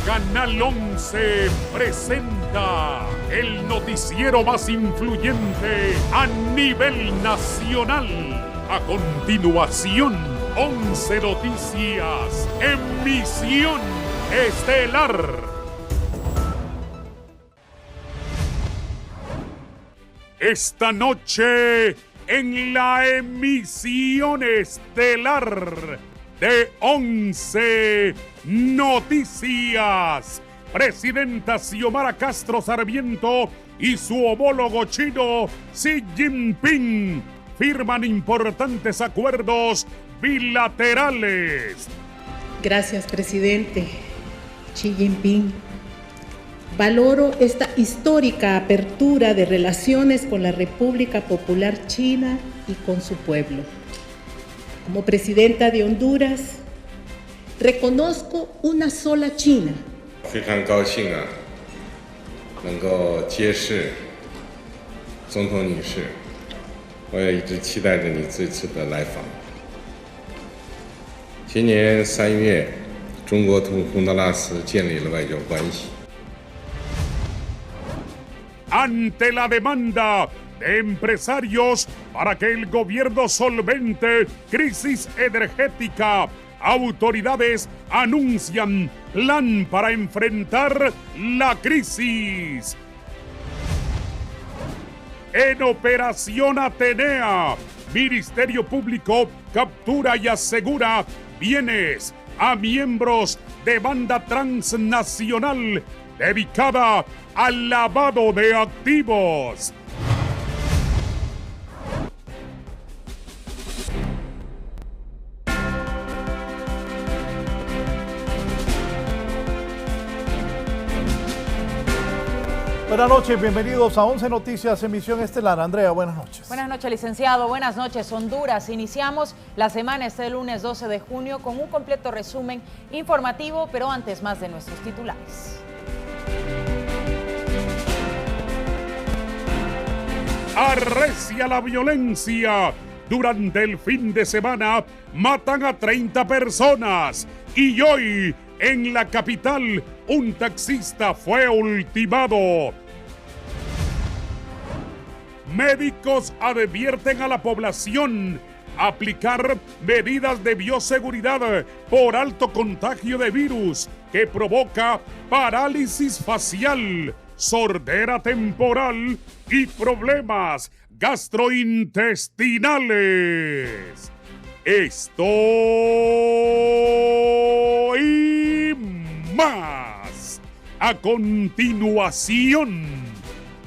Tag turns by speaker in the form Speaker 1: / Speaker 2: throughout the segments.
Speaker 1: Canal 11 presenta el noticiero más influyente a nivel nacional. A continuación, 11 Noticias, emisión estelar. Esta noche, en la emisión estelar de 11 Noticias, presidenta Xiomara Castro Sarmiento y su homólogo chino Xi Jinping firman importantes acuerdos bilaterales.
Speaker 2: Gracias, presidente Xi Jinping. Valoro esta histórica apertura de relaciones con la República Popular China y con su pueblo. Como presidenta de Honduras, reconozco una sola China.
Speaker 3: 非常高兴能够接视总统女士，我也一直期待着你这次的来访。今年3月，中国同洪都拉斯建立了外交关系。
Speaker 1: Ante la demanda de empresarios para que el gobierno solvente crisis energética, autoridades anuncian plan para enfrentar la crisis. En Operación Atenea, Ministerio Público captura y asegura bienes a miembros de banda transnacional dedicada al lavado de activos.
Speaker 4: Buenas noches, bienvenidos a 11 Noticias, emisión estelar. Andrea, buenas noches.
Speaker 5: Buenas noches, licenciado. Buenas noches, Honduras. Iniciamos la semana este lunes 12 de junio con un completo resumen informativo, pero antes más de nuestros titulares.
Speaker 1: Arrecia la violencia. Durante el fin de semana matan a 30 personas y hoy en la capital un taxista fue ultimado. Médicos advierten a la población aplicar medidas de bioseguridad por alto contagio de virus que provoca parálisis facial, sordera temporal y problemas gastrointestinales. Esto y más a continuación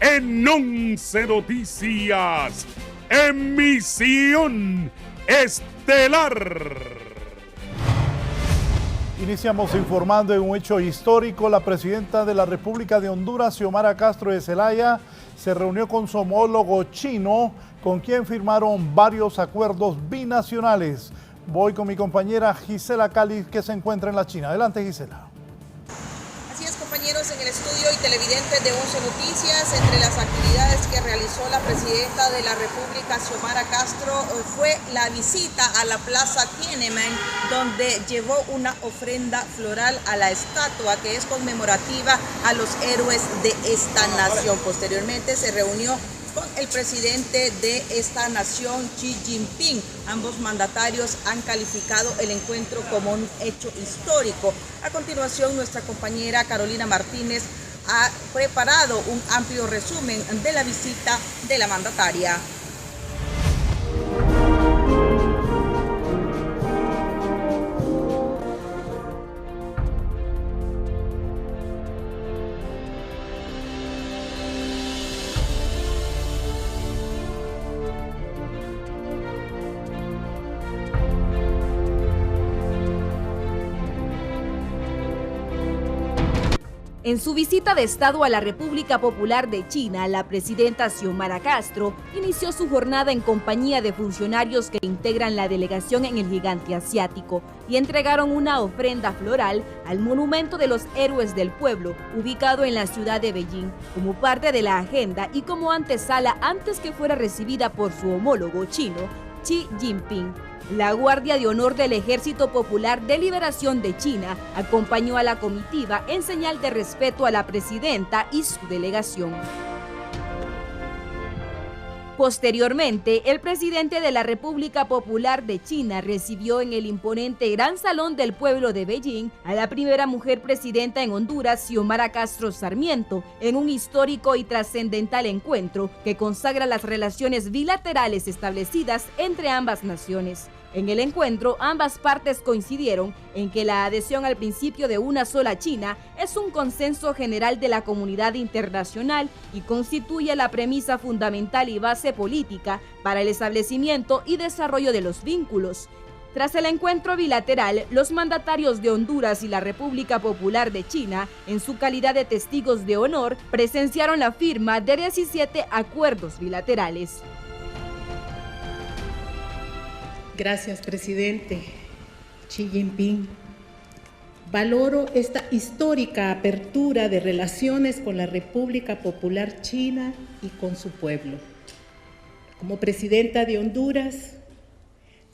Speaker 1: en 11 Noticias, emisión estelar.
Speaker 4: Iniciamos informando en un hecho histórico. La presidenta de la República de Honduras, Xiomara Castro de Zelaya, se reunió con su homólogo chino, con quien firmaron varios acuerdos binacionales. Voy con mi compañera Gisela Cali, que se encuentra en la China. Adelante, Gisela.
Speaker 6: Así es, compañeros, en el estudio y televidentes de 11 Noticias, entre las actividades que realizó la presidenta de la República, Xiomara Castro, fue la visita a la Plaza Tiananmen, donde llevó una ofrenda floral a la estatua que es conmemorativa a los héroes de esta nación. Posteriormente se reunió con el presidente de esta nación, Xi Jinping. Ambos mandatarios han calificado el encuentro como un hecho histórico. A continuación, nuestra compañera Carolina Martínez ha preparado un amplio resumen de la visita de la mandataria.
Speaker 7: En su visita de Estado a la República Popular de China, la presidenta Xiomara Castro inició su jornada en compañía de funcionarios que integran la delegación en el gigante asiático y entregaron una ofrenda floral al Monumento de los Héroes del Pueblo, ubicado en la ciudad de Beijing, como parte de la agenda y como antesala antes que fuera recibida por su homólogo chino Xi Jinping. La Guardia de Honor del Ejército Popular de Liberación de China acompañó a la comitiva en señal de respeto a la presidenta y su delegación. Posteriormente, el presidente de la República Popular de China recibió en el imponente Gran Salón del Pueblo de Beijing a la primera mujer presidenta en Honduras, Xiomara Castro Sarmiento, en un histórico y trascendental encuentro que consagra las relaciones bilaterales establecidas entre ambas naciones. En el encuentro, ambas partes coincidieron en que la adhesión al principio de una sola China es un consenso general de la comunidad internacional y constituye la premisa fundamental y base política para el establecimiento y desarrollo de los vínculos. Tras el encuentro bilateral, los mandatarios de Honduras y la República Popular de China, en su calidad de testigos de honor, presenciaron la firma de 17 acuerdos bilaterales.
Speaker 2: Gracias, presidente Xi Jinping. Valoro esta histórica apertura de relaciones con la República Popular China y con su pueblo. Como presidenta de Honduras,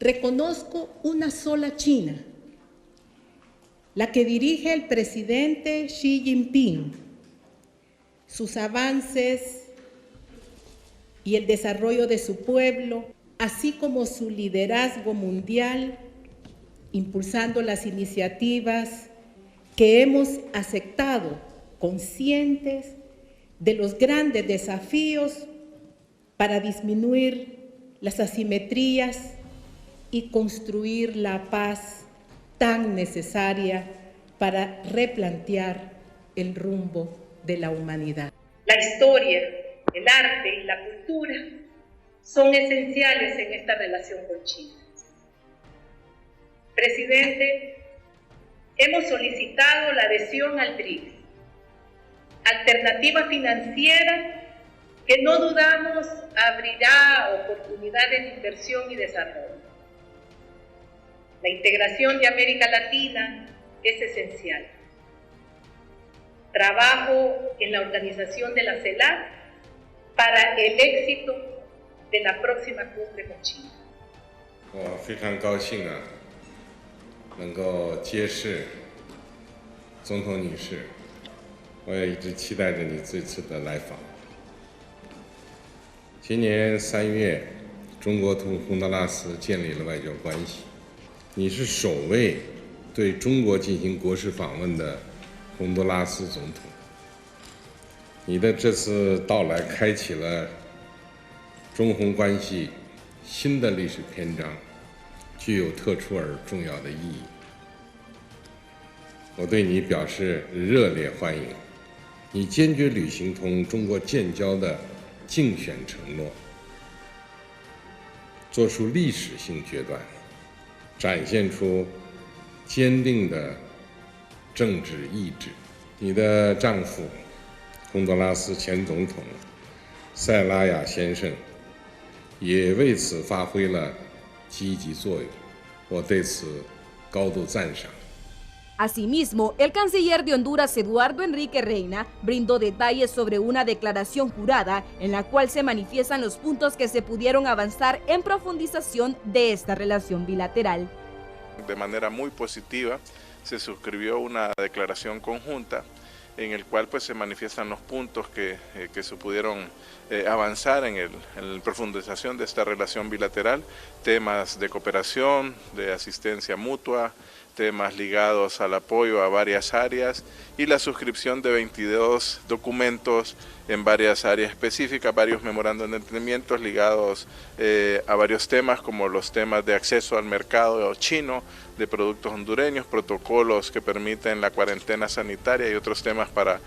Speaker 2: reconozco una sola China, la que dirige el presidente Xi Jinping. Sus avances y el desarrollo de su pueblo, así como su liderazgo mundial, impulsando las iniciativas que hemos aceptado, conscientes de los grandes desafíos para disminuir las asimetrías y construir la paz tan necesaria para replantear el rumbo de la humanidad.
Speaker 8: La historia, el arte y la cultura son esenciales en esta relación con China. Presidente, hemos solicitado la adhesión al BRICS, alternativa financiera que no dudamos abrirá oportunidades de inversión y desarrollo. La integración de América Latina es esencial. Trabajo en la organización de la CELAC para el éxito de la próxima cumbre con China.
Speaker 3: 我非常高兴能够接视总统女士，我也一直期待着你这次的来访。今年3月，中国同洪都拉斯建立了外交关系，你是首位对中国进行国事访问的洪都拉斯总统。你的这次到来开启了中洪关系新的历史篇章，具有特殊而重要的意义。我对你表示热烈欢迎，你坚决履行同中国建交的竞选承诺，做出历史性决断，展现出坚定的政治意志。你的丈夫，洪都拉斯前总统塞拉雅先生，也为此发挥了积极作用，我对此高度赞赏。
Speaker 7: Asimismo, el canciller de Honduras, Eduardo Enrique Reina, brindó detalles sobre una declaración jurada en la cual se manifiestan los puntos que se pudieron avanzar en profundización de esta relación bilateral.
Speaker 9: De manera muy positiva, se suscribió una declaración conjunta en el cual pues se manifiestan los puntos que se pudieron avanzar en la profundización de esta relación bilateral, temas de cooperación, de asistencia mutua, temas ligados al apoyo a varias áreas y la suscripción de 22 documentos en varias áreas específicas, varios memorandos de entendimientos ligados a varios temas como los temas de acceso al mercado chino de productos hondureños, protocolos que permiten la cuarentena sanitaria y otros temas para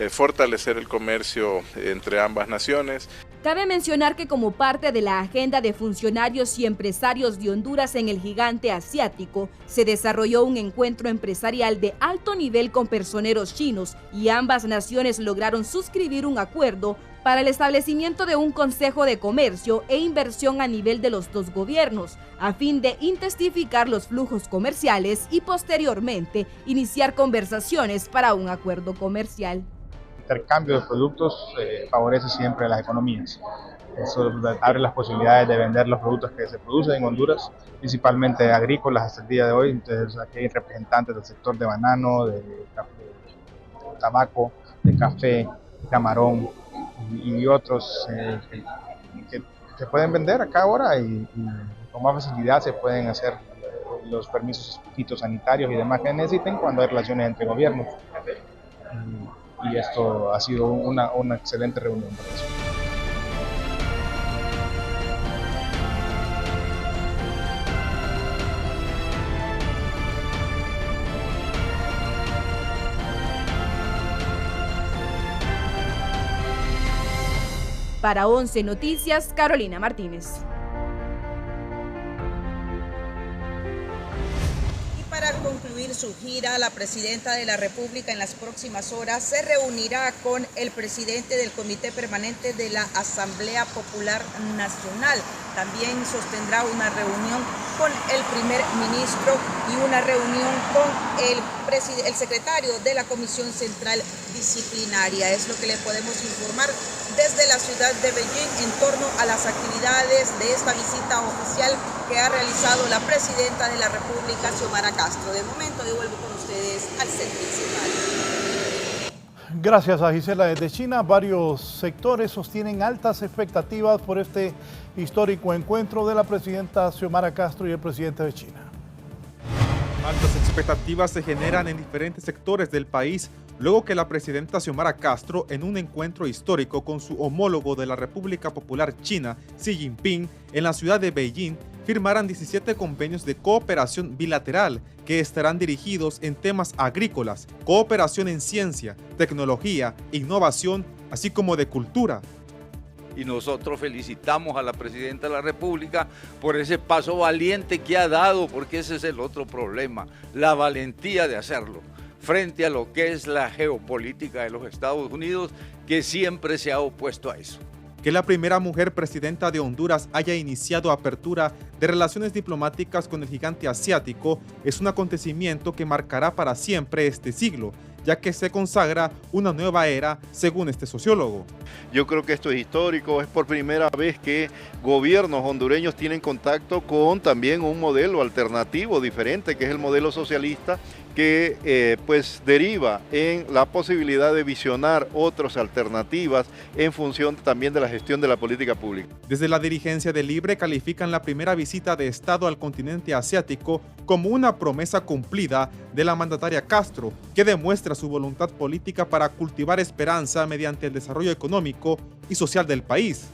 Speaker 9: fortalecer el comercio entre ambas naciones.
Speaker 7: Cabe mencionar que como parte de la agenda de funcionarios y empresarios de Honduras en el gigante asiático, se desarrolló un encuentro empresarial de alto nivel con personeros chinos y ambas naciones lograron suscribir un acuerdo para el establecimiento de un Consejo de Comercio e Inversión a nivel de los dos gobiernos, a fin de intensificar los flujos comerciales y posteriormente iniciar conversaciones para un acuerdo comercial.
Speaker 10: Intercambio de productos favorece siempre a las economías. Eso abre las posibilidades de vender los productos que se producen en Honduras, principalmente agrícolas hasta el día de hoy. Entonces aquí hay representantes del sector de banano, de tabaco, de café, camarón y otros que se pueden vender acá ahora y con más facilidad se pueden hacer los permisos fitosanitarios y demás que necesiten cuando hay relaciones entre gobiernos. Y esto ha sido una excelente reunión para eso.
Speaker 7: Para 11 Noticias, Carolina Martínez.
Speaker 6: Para concluir su gira, la presidenta de la República en las próximas horas se reunirá con el presidente del Comité Permanente de la Asamblea Popular Nacional. También sostendrá una reunión con el primer ministro y una reunión con el secretario de la Comisión Central Disciplinaria. Es lo que le podemos informar desde la ciudad de Beijing en torno a las actividades de esta visita oficial que ha realizado la presidenta de la República, Xiomara Castro. De momento devuelvo con ustedes al set principal.
Speaker 4: Gracias a Gisela desde China. Varios sectores sostienen altas expectativas por este histórico encuentro de la presidenta Xiomara Castro y el presidente de China.
Speaker 11: Altas expectativas se generan en diferentes sectores del país luego que la presidenta Xiomara Castro, en un encuentro histórico con su homólogo de la República Popular China, Xi Jinping, en la ciudad de Beijing, firmaran 17 convenios de cooperación bilateral que estarán dirigidos en temas agrícolas, cooperación en ciencia, tecnología, innovación, así como de cultura.
Speaker 12: Y nosotros felicitamos a la presidenta de la República por ese paso valiente que ha dado, porque ese es el otro problema, la valentía de hacerlo, frente a lo que es la geopolítica de los Estados Unidos, que siempre se ha opuesto a eso.
Speaker 11: Que la primera mujer presidenta de Honduras haya iniciado apertura de relaciones diplomáticas con el gigante asiático es un acontecimiento que marcará para siempre este siglo, ya que se consagra una nueva era, según este sociólogo.
Speaker 13: Yo creo que esto es histórico, es por primera vez que gobiernos hondureños tienen contacto con también un modelo alternativo, diferente, que es el modelo socialista, que pues deriva en la posibilidad de visionar otras alternativas en función también de la gestión de la política pública.
Speaker 11: Desde la dirigencia de Libre califican la primera visita de Estado al continente asiático como una promesa cumplida de la mandataria Castro, que demuestra su voluntad política para cultivar esperanza mediante el desarrollo económico y social del país.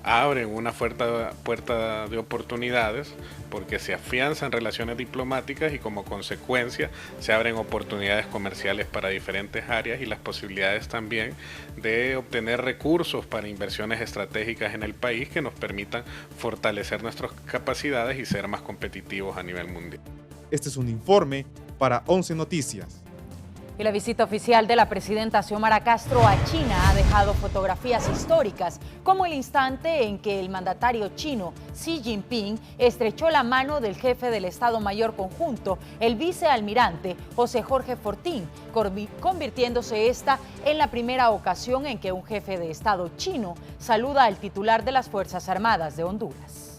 Speaker 14: Abren una puerta de oportunidades porque se afianzan relaciones diplomáticas y como consecuencia se abren oportunidades comerciales para diferentes áreas y las posibilidades también de obtener recursos para inversiones estratégicas en el país que nos permitan fortalecer nuestras capacidades y ser más competitivos a nivel mundial.
Speaker 11: Este es un informe para 11 Noticias.
Speaker 5: Y la visita oficial de la presidenta Xiomara Castro a China ha dejado fotografías históricas, como el instante en que el mandatario chino Xi Jinping estrechó la mano del jefe del Estado Mayor Conjunto, el vicealmirante José Jorge Fortín, convirtiéndose esta en la primera ocasión en que un jefe de Estado chino saluda al titular de las Fuerzas Armadas de Honduras.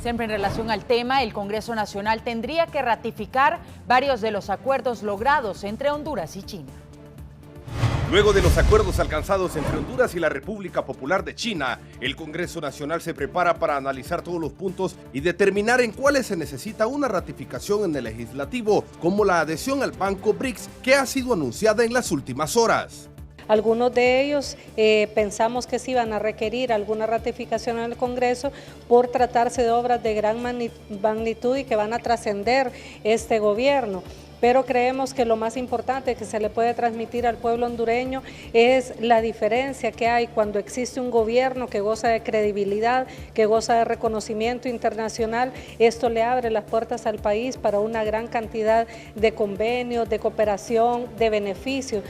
Speaker 5: Siempre en relación al tema, el Congreso Nacional tendría que ratificar varios de los acuerdos logrados entre Honduras y China.
Speaker 15: Luego de los acuerdos alcanzados entre Honduras y la República Popular de China, el Congreso Nacional se prepara para analizar todos los puntos y determinar en cuáles se necesita una ratificación en el legislativo, como la adhesión al Banco BRICS, que ha sido anunciada en las últimas horas.
Speaker 16: Algunos de ellos pensamos que sí van a requerir alguna ratificación en el Congreso por tratarse de obras de gran magnitud y que van a trascender este gobierno. Pero creemos que lo más importante que se le puede transmitir al pueblo hondureño es la diferencia que hay cuando existe un gobierno que goza de credibilidad, que goza de reconocimiento internacional. Esto le abre las puertas al país para una gran cantidad de convenios, de cooperación, de beneficios.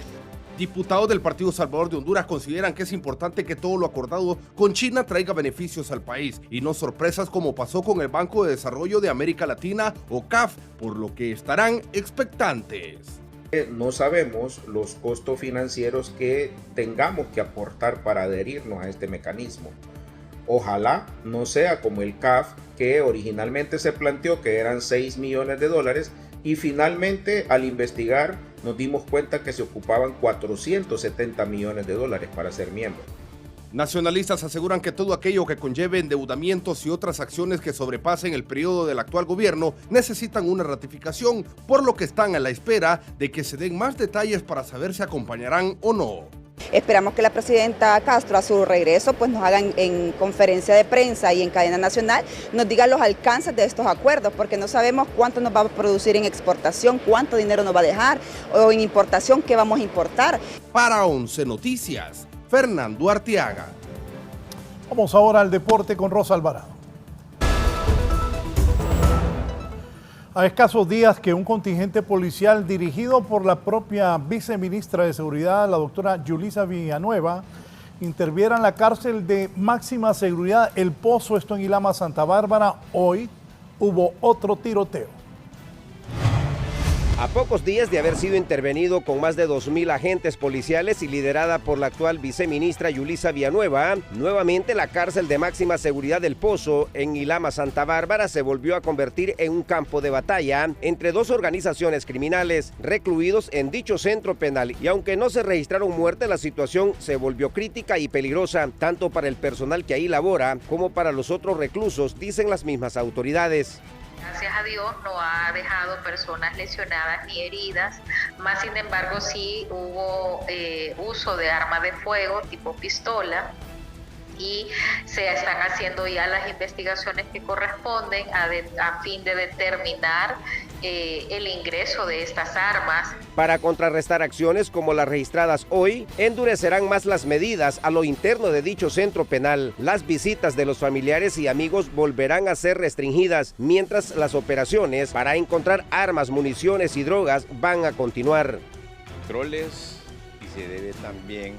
Speaker 15: Diputados del Partido Salvador de Honduras consideran que es importante que todo lo acordado con China traiga beneficios al país y no sorpresas como pasó con el Banco de Desarrollo de América Latina o CAF, por lo que estarán expectantes.
Speaker 17: No sabemos los costos financieros que tengamos que aportar para adherirnos a este mecanismo. Ojalá no sea como el CAF, que originalmente se planteó que eran $6 millones y finalmente al investigar nos dimos cuenta que se ocupaban $470 millones para ser miembro.
Speaker 15: Nacionalistas aseguran que todo aquello que conlleve endeudamientos y otras acciones que sobrepasen el periodo del actual gobierno necesitan una ratificación, por lo que están a la espera de que se den más detalles para saber si acompañarán o no.
Speaker 18: Esperamos que la presidenta Castro a su regreso pues nos haga en conferencia de prensa y en cadena nacional, nos diga los alcances de estos acuerdos, porque no sabemos cuánto nos va a producir en exportación, cuánto dinero nos va a dejar, o en importación, qué vamos a importar.
Speaker 15: Para 11 Noticias, Fernando Arteaga.
Speaker 4: Vamos ahora al deporte con Rosa Alvarado. A escasos días que un contingente policial dirigido por la propia viceministra de Seguridad, la doctora Yulisa Villanueva, interviera en la cárcel de máxima seguridad El Pozo, esto en Ilama, Santa Bárbara, hoy hubo otro tiroteo.
Speaker 19: A pocos días de haber sido intervenido con más de 2.000 agentes policiales y liderada por la actual viceministra Yulisa Villanueva, nuevamente la cárcel de máxima seguridad del Pozo en Ilama, Santa Bárbara, se volvió a convertir en un campo de batalla entre dos organizaciones criminales recluidos en dicho centro penal, y aunque no se registraron muertes, la situación se volvió crítica y peligrosa, tanto para el personal que ahí labora como para los otros reclusos, dicen las mismas autoridades.
Speaker 20: Gracias a Dios no ha dejado personas lesionadas ni heridas, más sin embargo sí hubo uso de arma de fuego tipo pistola, y se están haciendo ya las investigaciones que corresponden a fin de determinar el ingreso de estas armas.
Speaker 19: Para contrarrestar acciones como las registradas hoy, endurecerán más las medidas a lo interno de dicho centro penal. Las visitas de los familiares y amigos volverán a ser restringidas, mientras las operaciones para encontrar armas, municiones y drogas van a continuar.
Speaker 21: Controles, y se debe también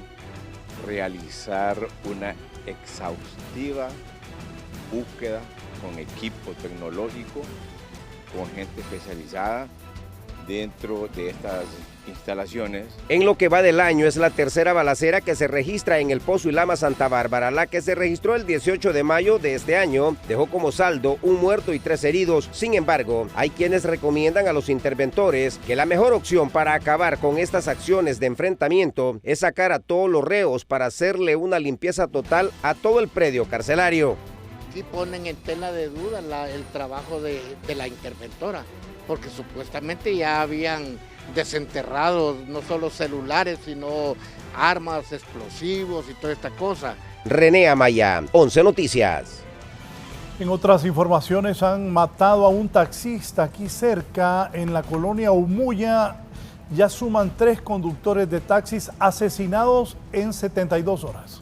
Speaker 21: realizar una exhaustiva búsqueda con equipo tecnológico, con gente especializada dentro de estas instalaciones.
Speaker 19: En lo que va del año es la tercera balacera que se registra en El Pozo Ilama, Santa Bárbara. La que se registró el 18 de mayo de este año dejó como saldo un muerto y 3 heridos. Sin embargo, hay quienes recomiendan a los interventores que la mejor opción para acabar con estas acciones de enfrentamiento es sacar a todos los reos para hacerle una limpieza total a todo el predio carcelario.
Speaker 22: Sí ponen en tela de duda el trabajo de la interventora, porque supuestamente ya habían desenterrado no solo celulares, sino armas, explosivos y toda esta cosa.
Speaker 19: René Amaya, 11 Noticias.
Speaker 4: En otras informaciones, han matado a un taxista aquí cerca, en la colonia Umuya. Ya suman 3 conductores de taxis asesinados en 72 horas.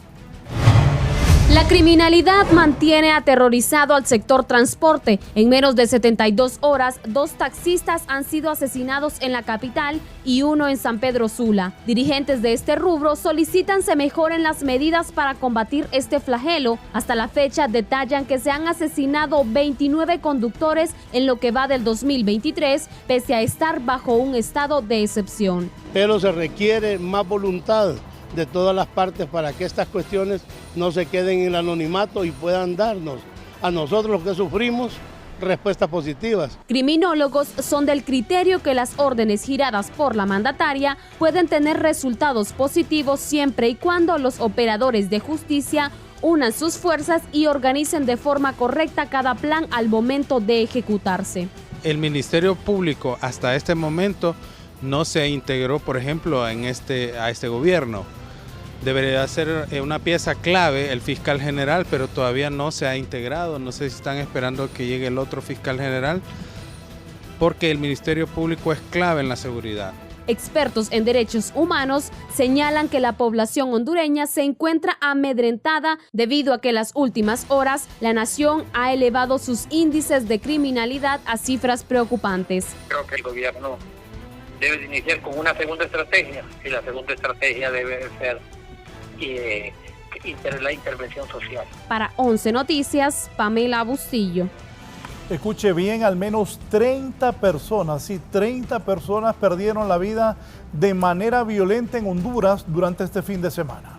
Speaker 23: La criminalidad mantiene aterrorizado al sector transporte. En menos de 72 horas, 2 taxistas han sido asesinados en la capital y 1 en San Pedro Sula. Dirigentes de este rubro solicitan se mejoren las medidas para combatir este flagelo. Hasta la fecha detallan que se han asesinado 29 conductores en lo que va del 2023, pese a estar bajo un estado de excepción.
Speaker 24: Pero se requiere más voluntad de todas las partes para que estas cuestiones no se queden en el anonimato y puedan darnos a nosotros los que sufrimos respuestas positivas.
Speaker 23: Criminólogos son del criterio que las órdenes giradas por la mandataria pueden tener resultados positivos siempre y cuando los operadores de justicia unan sus fuerzas y organicen de forma correcta cada plan al momento de ejecutarse.
Speaker 25: El Ministerio Público hasta este momento no se integró, por ejemplo, a este gobierno. Debería ser una pieza clave el fiscal general, pero todavía no se ha integrado. No sé si están esperando que llegue el otro fiscal general, porque el Ministerio Público es clave en la seguridad.
Speaker 23: Expertos en derechos humanos señalan que la población hondureña se encuentra amedrentada debido a que en las últimas horas la nación ha elevado sus índices de criminalidad a cifras preocupantes.
Speaker 26: Creo que el gobierno debe de iniciar con una segunda estrategia, y la segunda estrategia debe ser la intervención social.
Speaker 23: Para 11 Noticias, Pamela Bustillo.
Speaker 4: Escuche bien, al menos 30 personas, sí, 30 personas perdieron la vida de manera violenta en Honduras durante este fin de semana.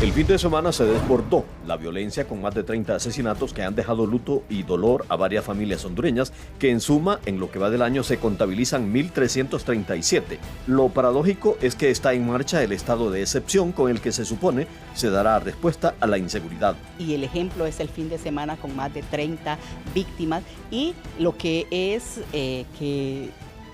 Speaker 1: El fin de semana se desbordó la violencia con más de 30 asesinatos que han dejado luto y dolor a varias familias hondureñas, que en suma, en lo que va del año, se contabilizan 1.337. Lo paradójico es que está en marcha el estado de excepción con el que se supone se dará respuesta a la inseguridad.
Speaker 2: Y el ejemplo es el fin de semana con más de 30 víctimas, y lo que es que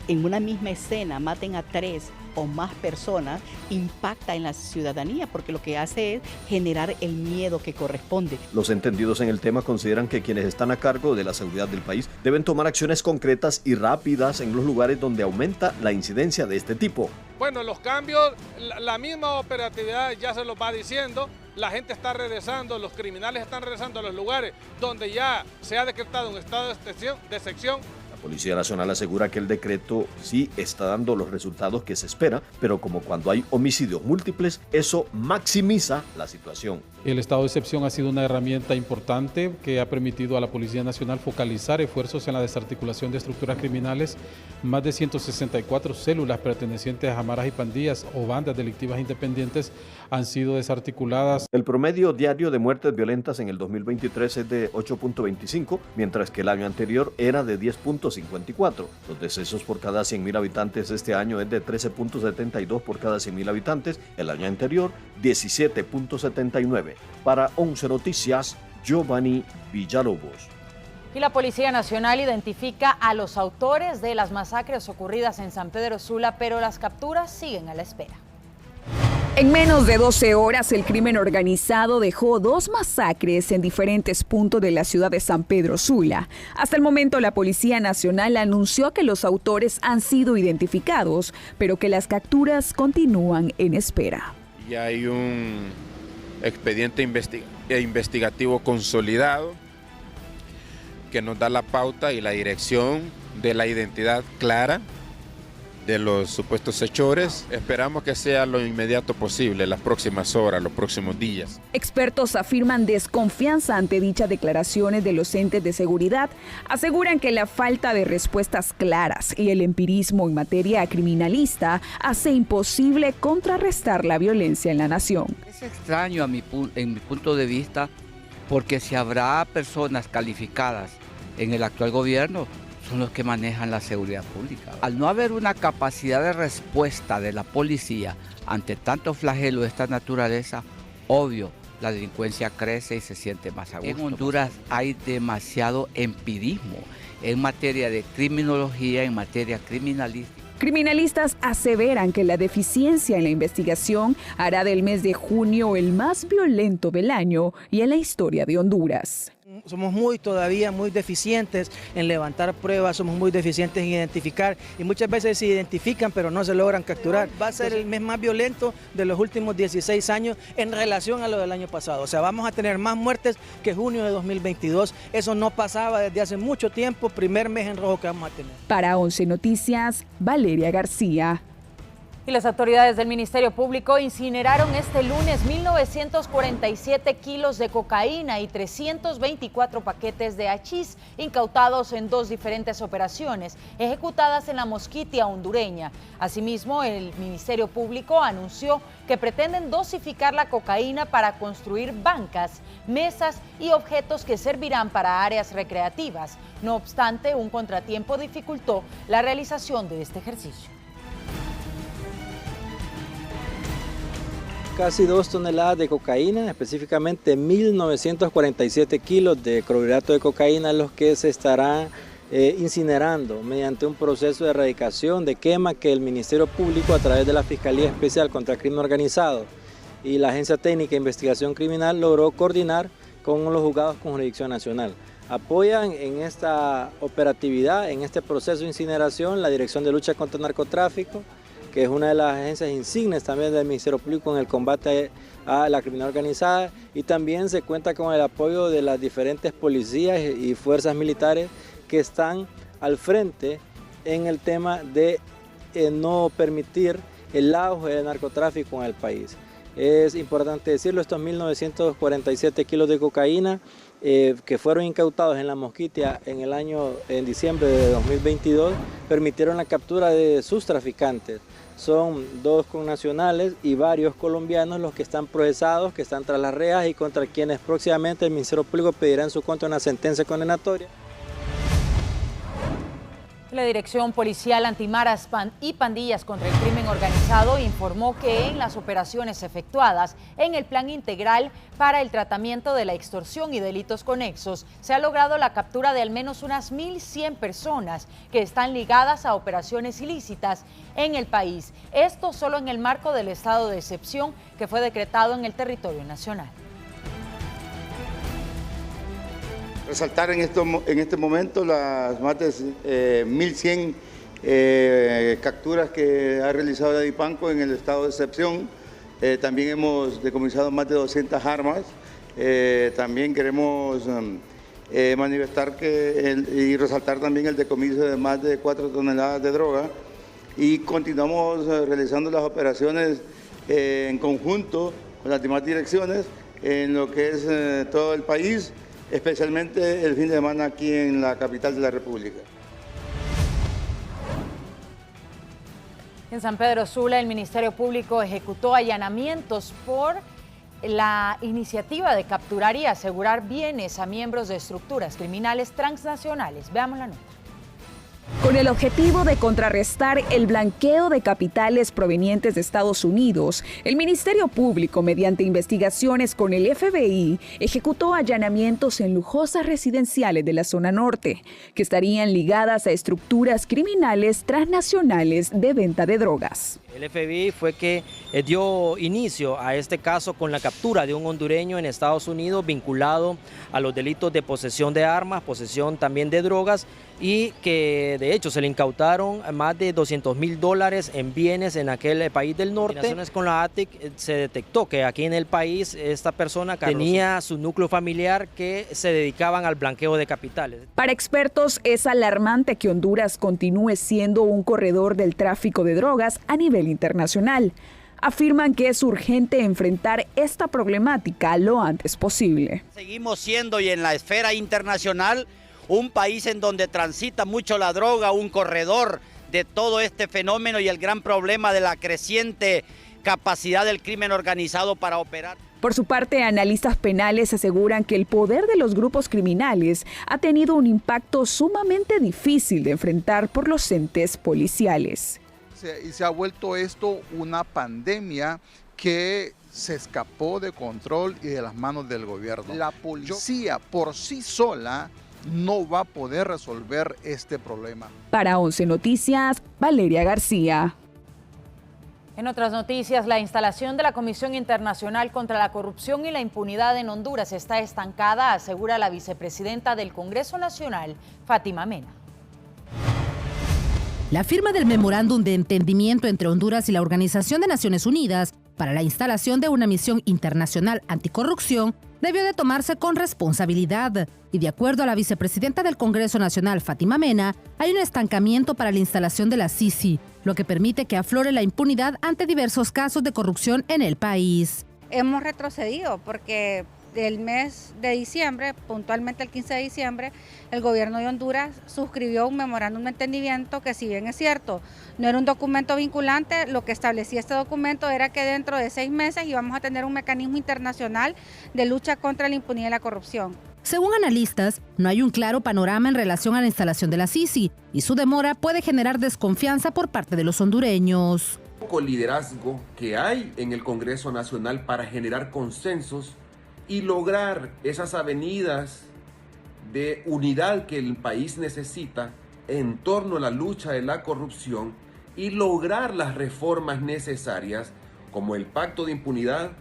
Speaker 2: en una misma escena maten a 3 o más personas impacta en la ciudadanía, porque lo que hace es generar el miedo que corresponde.
Speaker 1: Los entendidos en el tema consideran que quienes están a cargo de la seguridad del país deben tomar acciones concretas y rápidas en los lugares donde aumenta la incidencia de este tipo.
Speaker 3: Bueno, los cambios, la misma operatividad ya se los va diciendo, la gente está regresando, los criminales están regresando a los lugares donde ya se ha decretado un estado de excepción.
Speaker 1: La Policía Nacional asegura que el decreto sí está dando los resultados que se espera, pero como cuando hay homicidios múltiples, eso maximiza la situación.
Speaker 8: El estado de excepción ha sido una herramienta importante que ha permitido a la Policía Nacional focalizar esfuerzos en la desarticulación de estructuras criminales. Más de 164 células pertenecientes a maras y pandillas o bandas delictivas independientes han sido desarticuladas.
Speaker 1: El promedio diario de muertes violentas en el 2023 es de 8.25, mientras que el año anterior era de 10.54. Los decesos por cada 100.000 habitantes este año es de 13.72 por cada 100.000 habitantes, el año anterior 17.79. Para 11 Noticias, Giovanni Villalobos.
Speaker 5: Y la Policía Nacional identifica a los autores de las masacres ocurridas en San Pedro Sula, pero las capturas siguen a la espera.
Speaker 9: En menos de 12 horas, el crimen organizado dejó 2 masacres en diferentes puntos de la ciudad de San Pedro Sula. Hasta el momento, la Policía Nacional anunció que los autores han sido identificados, pero que las capturas continúan en espera.
Speaker 10: Ya hay un expediente investigativo consolidado que nos da la pauta y la dirección de la identidad clara de los supuestos hechores. Esperamos que sea lo inmediato posible, las próximas horas, los próximos días.
Speaker 9: Expertos afirman desconfianza ante dichas declaraciones de los entes de seguridad. Aseguran que la falta de respuestas claras y el empirismo en materia criminalista hace imposible contrarrestar la violencia en la nación.
Speaker 27: Es extraño en mi punto de vista, porque si habrá personas calificadas en el actual gobierno, son los que manejan la seguridad pública. Al no haber una capacidad de respuesta de la policía ante tanto flagelo de esta naturaleza, obvio, la delincuencia crece y se siente más a gusto. En Honduras hay demasiado empirismo en materia de criminología, en materia criminalística.
Speaker 9: Criminalistas aseveran que la deficiencia en la investigación hará del mes de junio el más violento del año y en la historia de Honduras.
Speaker 28: Somos todavía muy deficientes en levantar pruebas, somos muy deficientes en identificar y muchas veces se identifican pero no se logran capturar. Va a ser el mes más violento de los últimos 16 años en relación a lo del año pasado. O sea, vamos a tener más muertes que junio de 2022. Eso no pasaba desde hace mucho tiempo, primer mes en rojo que vamos a tener.
Speaker 9: Para 11 Noticias, Valeria García.
Speaker 5: Y las autoridades del Ministerio Público incineraron este lunes 1.947 kilos de cocaína y 324 paquetes de hachís incautados en 2 diferentes operaciones ejecutadas en la Mosquitia hondureña. Asimismo, el Ministerio Público anunció que pretenden dosificar la cocaína para construir bancas, mesas y objetos que servirán para áreas recreativas. No obstante, un contratiempo dificultó la realización de este ejercicio.
Speaker 29: Casi 2 toneladas de cocaína, específicamente 1.947 kilos de clorhidrato de cocaína, los que se estarán incinerando mediante un proceso de erradicación de quema que el Ministerio Público, a través de la Fiscalía Especial contra el Crimen Organizado y la Agencia Técnica de Investigación Criminal, logró coordinar con los juzgados con jurisdicción nacional. Apoyan en esta operatividad, en este proceso de incineración, la Dirección de Lucha contra el Narcotráfico, que es una de las agencias insignes también del Ministerio Público en el combate a la criminalidad organizada, y también se cuenta con el apoyo de las diferentes policías y fuerzas militares que están al frente en el tema de no permitir el auge del narcotráfico en el país. Es importante decirlo, estos 1.947 kilos de cocaína que fueron incautados en La Mosquitia en diciembre de 2022, permitieron la captura de sus traficantes. Son 2 connacionales y varios colombianos los que están procesados, que están tras las rejas y contra quienes próximamente el Ministerio Público pedirá en su contra una sentencia condenatoria.
Speaker 5: La Dirección Policial Antimaras y Pandillas contra el Crimen Organizado informó que en las operaciones efectuadas en el Plan Integral para el Tratamiento de la Extorsión y Delitos Conexos se ha logrado la captura de al menos unas 1.100 personas que están ligadas a operaciones ilícitas en el país. Esto solo en el marco del estado de excepción que fue decretado en el territorio nacional.
Speaker 6: Resaltar en este momento las más de 1.100 capturas que ha realizado la DIPANCO en el estado de excepción. También hemos decomisado más de 200 armas. También queremos manifestar y resaltar también el decomiso de más de 4 toneladas de droga. Y continuamos realizando las operaciones en conjunto con las demás direcciones en lo que es todo el país, especialmente el fin de semana aquí en la capital de la República.
Speaker 5: En San Pedro Sula, el Ministerio Público ejecutó allanamientos por la iniciativa de capturar y asegurar bienes a miembros de estructuras criminales transnacionales. Veamos la nota.
Speaker 9: Con el objetivo de contrarrestar el blanqueo de capitales provenientes de Estados Unidos, el Ministerio Público, mediante investigaciones con el FBI, ejecutó allanamientos en lujosas residenciales de la zona norte, que estarían ligadas a estructuras criminales transnacionales de venta de drogas.
Speaker 7: El FBI fue que dio inicio a este caso con la captura de un hondureño en Estados Unidos vinculado a los delitos de posesión de armas, posesión también de drogas, y que de hecho se le incautaron más de $200,000 en bienes en aquel país del norte. Con la ATIC se detectó que aquí en el país esta persona tenía su núcleo familiar que se dedicaban al blanqueo de capitales.
Speaker 9: Para expertos es alarmante que Honduras continúe siendo un corredor del tráfico de drogas a nivel internacional. Afirman que es urgente enfrentar esta problemática lo antes posible.
Speaker 11: Seguimos siendo, y en la esfera internacional, un país en donde transita mucho la droga, un corredor de todo este fenómeno y el gran problema de la creciente capacidad del crimen organizado para operar.
Speaker 9: Por su parte, analistas penales aseguran que el poder de los grupos criminales ha tenido un impacto sumamente difícil de enfrentar por los entes policiales.
Speaker 12: Y se ha vuelto esto una pandemia que se escapó de control y de las manos del gobierno. La policía por sí sola no va a poder resolver este problema.
Speaker 9: Para 11 Noticias, Valeria García.
Speaker 5: En otras noticias, la instalación de la Comisión Internacional contra la Corrupción y la Impunidad en Honduras está estancada, asegura la vicepresidenta del Congreso Nacional, Fátima Mena.
Speaker 13: La firma del memorándum de entendimiento entre Honduras y la Organización de Naciones Unidas para la instalación de una misión internacional anticorrupción debió de tomarse con responsabilidad. Y de acuerdo a la vicepresidenta del Congreso Nacional, Fátima Mena, hay un estancamiento para la instalación de la CICI, lo que permite que aflore la impunidad ante diversos casos de corrupción en el país.
Speaker 14: Hemos retrocedido porque el mes de diciembre, puntualmente el 15 de diciembre, el gobierno de Honduras suscribió un memorándum de entendimiento que, si bien es cierto, no era un documento vinculante, lo que establecía este documento era que dentro de 6 meses íbamos a tener un mecanismo internacional de lucha contra la impunidad y la corrupción.
Speaker 13: Según analistas, no hay un claro panorama en relación a la instalación de la CICI y su demora puede generar desconfianza por parte de los hondureños.
Speaker 16: El poco liderazgo que hay en el Congreso Nacional para generar consensos y lograr esas avenidas de unidad que el país necesita en torno a la lucha de la corrupción y lograr las reformas necesarias como el pacto de impunidad,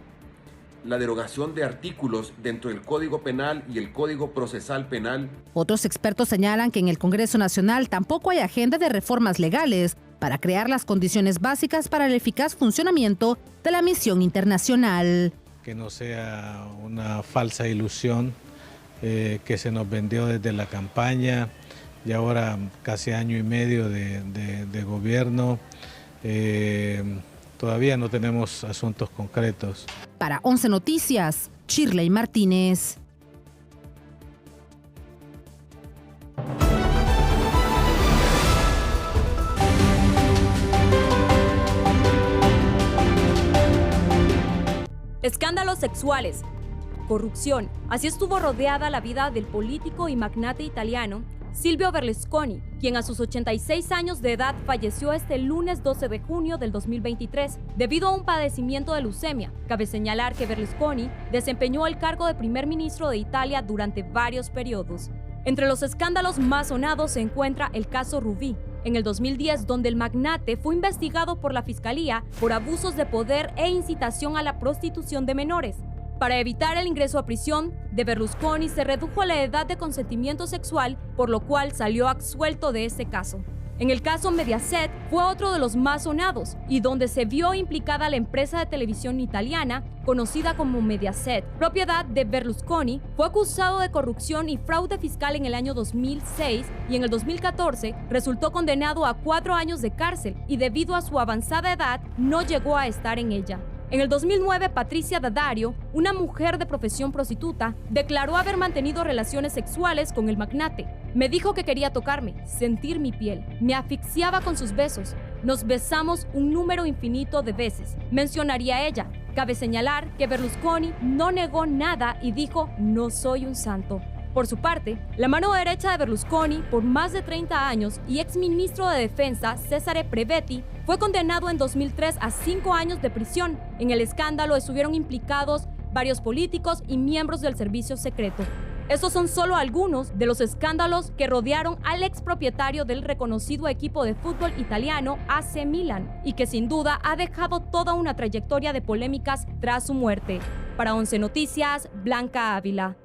Speaker 16: la derogación de artículos dentro del Código Penal y el Código Procesal Penal.
Speaker 13: Otros expertos señalan que en el Congreso Nacional tampoco hay agenda de reformas legales para crear las condiciones básicas para el eficaz funcionamiento de la misión internacional.
Speaker 8: Que no sea una falsa ilusión que se nos vendió desde la campaña y ahora casi año y medio de gobierno. Todavía no tenemos asuntos concretos.
Speaker 13: Para 11 Noticias, Shirley Martínez.
Speaker 15: escándalos sexuales, corrupción. Así estuvo rodeada la vida del político y magnate italiano Silvio Berlusconi, quien a sus 86 años de edad falleció este lunes 12 de junio del 2023 debido a un padecimiento de leucemia. Cabe señalar que Berlusconi desempeñó el cargo de primer ministro de Italia durante varios periodos. Entre los escándalos más sonados se encuentra el caso Rubí, en el 2010, donde el magnate fue investigado por la Fiscalía por abusos de poder e incitación a la prostitución de menores. Para evitar el ingreso a prisión de Berlusconi, se redujo la edad de consentimiento sexual, por lo cual salió absuelto de este caso. En el caso Mediaset fue otro de los más sonados y donde se vio implicada la empresa de televisión italiana conocida como Mediaset, propiedad de Berlusconi. Fue acusado de corrupción y fraude fiscal en el año 2006 y en el 2014 resultó condenado a 4 años de cárcel y debido a su avanzada edad no llegó a estar en ella. En el 2009, Patricia D'Addario, una mujer de profesión prostituta, declaró haber mantenido relaciones sexuales con el magnate. Me dijo que quería tocarme, sentir mi piel. Me asfixiaba con sus besos. Nos besamos un número infinito de veces, mencionaría ella. Cabe señalar que Berlusconi no negó nada y dijo, no soy un santo. Por su parte, la mano derecha de Berlusconi por más de 30 años y exministro de Defensa, Cesare Prevetti, fue condenado en 2003 a 5 años de prisión. En el escándalo estuvieron implicados varios políticos y miembros del servicio secreto. Estos son solo algunos de los escándalos que rodearon al expropietario del reconocido equipo de fútbol italiano AC Milan y que sin duda ha dejado toda una trayectoria de polémicas tras su muerte. Para 11 Noticias, Blanca Ávila.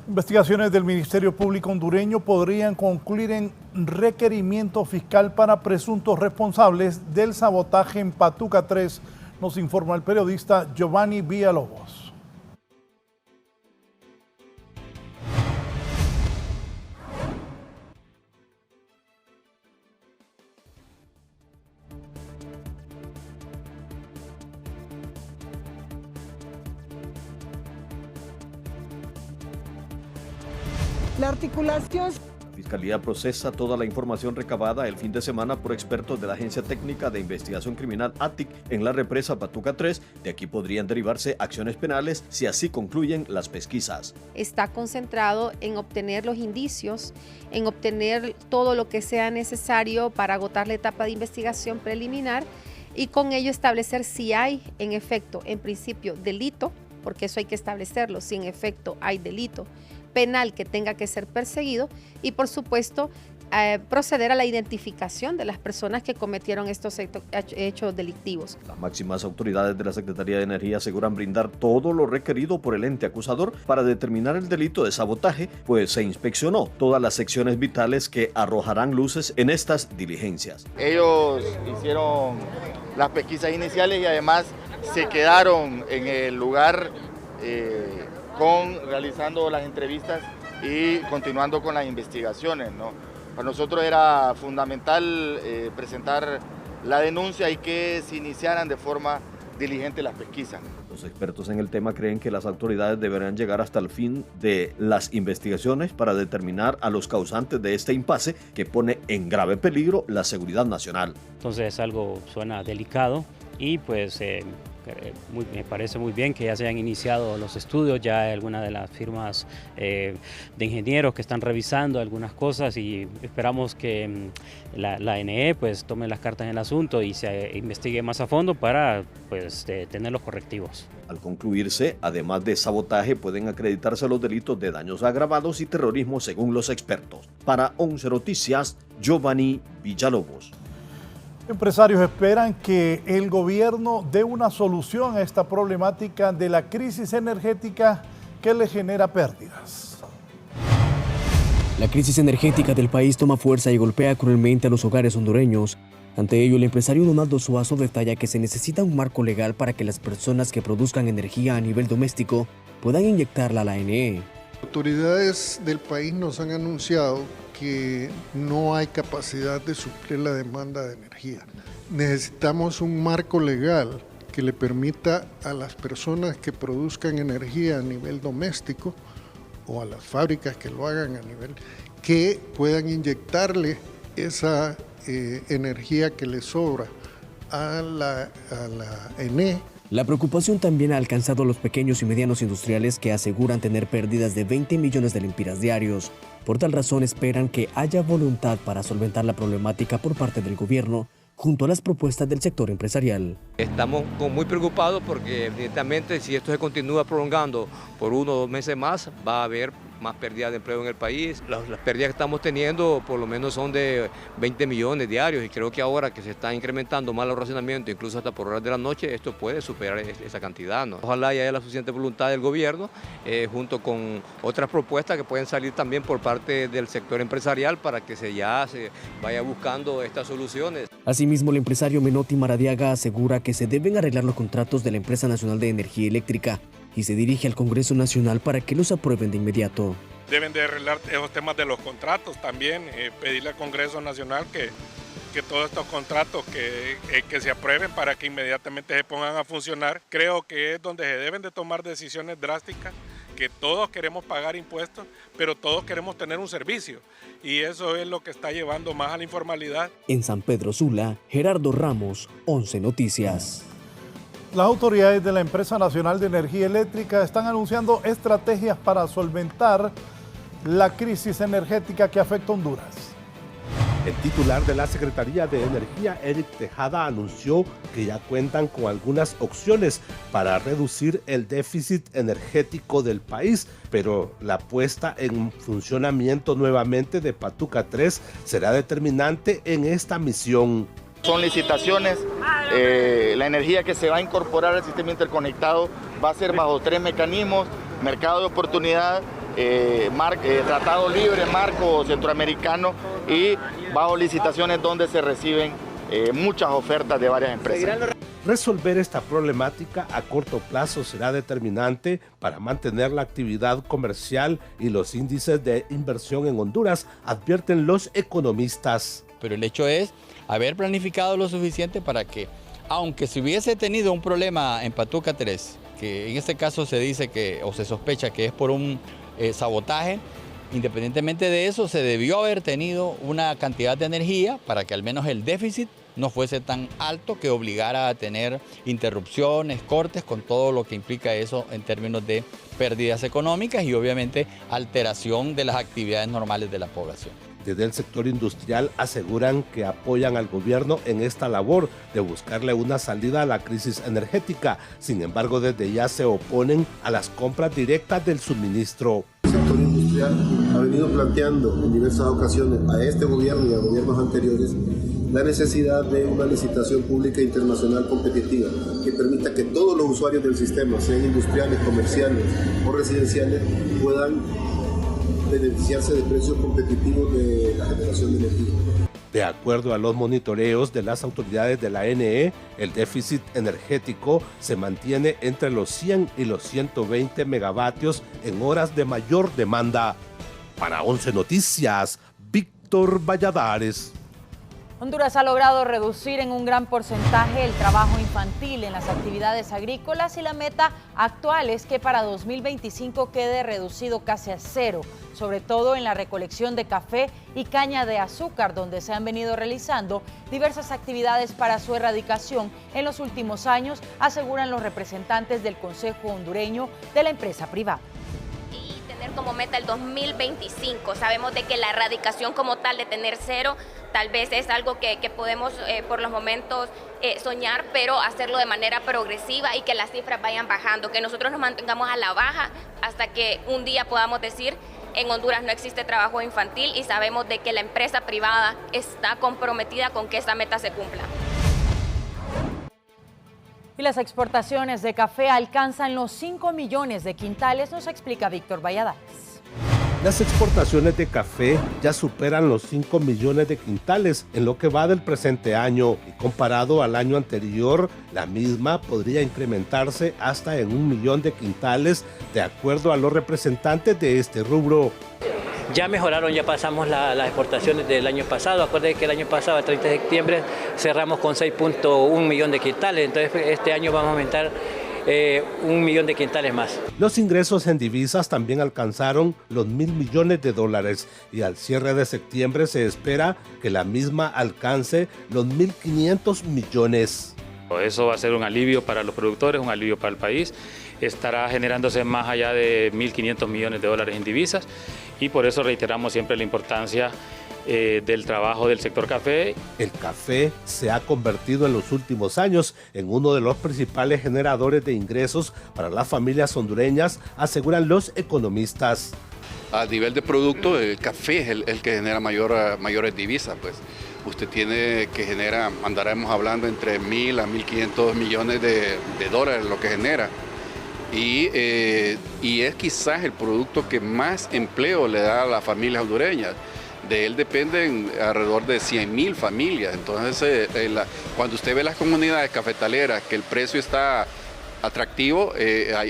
Speaker 4: Investigaciones del Ministerio Público hondureño podrían concluir en requerimiento fiscal para presuntos responsables del sabotaje en Patuca 3, nos informa el periodista Giovanni Villalobos.
Speaker 17: La articulación.
Speaker 1: La Fiscalía procesa toda la información recabada el fin de semana por expertos de la Agencia Técnica de Investigación Criminal ATIC en la represa Patuca 3. De aquí podrían derivarse acciones penales si así concluyen las pesquisas.
Speaker 18: Está concentrado en obtener los indicios, en obtener todo lo que sea necesario para agotar la etapa de investigación preliminar y con ello establecer si hay en efecto, en principio, delito, porque eso hay que establecerlo, si en efecto hay delito penal que tenga que ser perseguido y por supuesto proceder a la identificación de las personas que cometieron estos hechos delictivos.
Speaker 1: Las máximas autoridades de la Secretaría de Energía aseguran brindar todo lo requerido por el ente acusador para determinar el delito de sabotaje, pues se inspeccionó todas las secciones vitales que arrojarán luces en estas diligencias.
Speaker 19: Ellos hicieron las pesquisas iniciales y además se quedaron en el lugar realizando las entrevistas y continuando con las investigaciones, ¿no? Para nosotros era fundamental presentar la denuncia y que se iniciaran de forma diligente las pesquisas.
Speaker 1: Los expertos en el tema creen que las autoridades deberán llegar hasta el fin de las investigaciones para determinar a los causantes de este impasse que pone en grave peligro la seguridad nacional.
Speaker 20: Entonces algo suena delicado y pues me parece muy bien que ya se hayan iniciado los estudios, ya hay algunas de las firmas de ingenieros que están revisando algunas cosas y esperamos que la ANE pues tome las cartas en el asunto y se investigue más a fondo para pues tener los correctivos.
Speaker 1: Al concluirse, además de sabotaje, pueden acreditarse los delitos de daños agravados y terrorismo según los expertos. Para 11 Noticias, Giovanni Villalobos.
Speaker 4: Empresarios esperan que el gobierno dé una solución a esta problemática de la crisis energética que le genera pérdidas.
Speaker 21: La crisis energética del país toma fuerza y golpea cruelmente a los hogares hondureños. Ante ello, el empresario Donaldo Suazo detalla que se necesita un marco legal para que las personas que produzcan energía a nivel doméstico puedan inyectarla a la ANE.
Speaker 22: Autoridades del país nos han anunciado que no hay capacidad de suplir la demanda de energía. Necesitamos un marco legal que le permita a las personas que produzcan energía a nivel doméstico o a las fábricas que lo hagan a nivel, que puedan inyectarle esa energía que le sobra a la ENE.
Speaker 21: La preocupación también ha alcanzado a los pequeños y medianos industriales que aseguran tener pérdidas de 20 millones de lempiras diarios. Por tal razón esperan que haya voluntad para solventar la problemática por parte del gobierno, junto a las propuestas del sector empresarial.
Speaker 2: Estamos muy preocupados porque evidentemente si esto se continúa prolongando por 1 o 2 meses más, va a haber más pérdida de empleo en el país. Las pérdidas que estamos teniendo por lo menos son de 20 millones diarios y creo que ahora que se está incrementando más el racionamiento, incluso hasta por horas de la noche, esto puede superar esa cantidad, ¿no? Ojalá haya la suficiente voluntad del gobierno junto con otras propuestas que pueden salir también por parte del sector empresarial para que se vaya buscando estas soluciones.
Speaker 21: Asimismo, el empresario Menotti Maradiaga asegura que se deben arreglar los contratos de la Empresa Nacional de Energía Eléctrica y se dirige al Congreso Nacional para que los aprueben de inmediato.
Speaker 3: Deben de arreglar esos temas de los contratos también, pedirle al Congreso Nacional que todos estos contratos que se aprueben para que inmediatamente se pongan a funcionar. Creo que es donde se deben de tomar decisiones drásticas, que todos queremos pagar impuestos, pero todos queremos tener un servicio y eso es lo que está llevando más a la informalidad.
Speaker 21: En San Pedro Sula, Gerardo Ramos, 11 Noticias.
Speaker 4: Las autoridades de la Empresa Nacional de Energía Eléctrica están anunciando estrategias para solventar la crisis energética que afecta a Honduras.
Speaker 10: El titular de la Secretaría de Energía, Eric Tejada, anunció que ya cuentan con algunas opciones para reducir el déficit energético del país, pero la puesta en funcionamiento nuevamente de Patuca 3 será determinante en esta misión.
Speaker 19: Son licitaciones, la energía que se va a incorporar al sistema interconectado va a ser bajo 3 mecanismos: mercado de oportunidad, tratado libre, marco centroamericano y bajo licitaciones donde se reciben muchas ofertas de varias empresas.
Speaker 10: Resolver esta problemática a corto plazo será determinante para mantener la actividad comercial y los índices de inversión en Honduras, advierten los economistas.
Speaker 23: Pero el hecho es haber planificado lo suficiente para que, aunque se hubiese tenido un problema en Patuca 3, que en este caso se dice o se sospecha que es por un sabotaje, independientemente de eso se debió haber tenido una cantidad de energía para que al menos el déficit no fuese tan alto que obligara a tener interrupciones, cortes, con todo lo que implica eso en términos de pérdidas económicas y obviamente alteración de las actividades normales de la población.
Speaker 10: Desde el sector industrial aseguran que apoyan al gobierno en esta labor de buscarle una salida a la crisis energética. Sin embargo, desde ya se oponen a las compras directas del suministro.
Speaker 24: El sector industrial ha venido planteando en diversas ocasiones a este gobierno y a gobiernos anteriores la necesidad de una licitación pública internacional competitiva que permita que todos los usuarios del sistema, sean industriales, comerciales o residenciales, puedan beneficiarse de precios competitivos de la generación de energía.
Speaker 10: De acuerdo a los monitoreos de las autoridades de la NE, el déficit energético se mantiene entre los 100 y los 120 megavatios en horas de mayor demanda. Para 11 Noticias, Víctor Valladares.
Speaker 5: Honduras ha logrado reducir en un gran porcentaje el trabajo infantil en las actividades agrícolas y la meta actual es que para 2025 quede reducido casi a cero, sobre todo en la recolección de café y caña de azúcar, donde se han venido realizando diversas actividades para su erradicación en los últimos años, aseguran los representantes del Consejo Hondureño de la empresa privada.
Speaker 25: Como meta el 2025. Sabemos de que la erradicación como tal de tener cero tal vez es algo que podemos por los momentos soñar, pero hacerlo de manera progresiva y que las cifras vayan bajando, que nosotros nos mantengamos a la baja hasta que un día podamos decir en Honduras no existe trabajo infantil y sabemos de que la empresa privada está comprometida con que esa meta se cumpla.
Speaker 5: Y las exportaciones de café alcanzan los 5 millones de quintales, nos explica Víctor Valladares.
Speaker 10: Las exportaciones de café ya superan los 5 millones de quintales en lo que va del presente año y comparado al año anterior, la misma podría incrementarse hasta en 1 millón de quintales de acuerdo a los representantes de este rubro.
Speaker 26: Ya mejoraron, ya pasamos las exportaciones del año pasado. Acuérdense que el año pasado, el 30 de septiembre, cerramos con 6.1 millones de quintales. Entonces, este año vamos a aumentar 1 millón de quintales más.
Speaker 10: Los ingresos en divisas también alcanzaron los $1.000 millones y al cierre de septiembre se espera que la misma alcance los 1.500 millones.
Speaker 6: Eso va a ser un alivio para los productores, un alivio para el país. Estará generándose más allá de 1.500 millones de dólares en divisas y por eso reiteramos siempre la importancia del trabajo del sector café.
Speaker 10: El café se ha convertido en los últimos años en uno de los principales generadores de ingresos para las familias hondureñas, aseguran los economistas.
Speaker 7: A nivel de producto, el café es el que genera mayores divisas, pues. Usted tiene que genera, andaremos hablando entre 1.000 a 1.500 millones de dólares lo que genera. Y es quizás el producto que más empleo le da a las familias hondureñas. De él dependen alrededor de 100.000 familias. Entonces, cuando usted ve las comunidades cafetaleras que el precio está atractivo,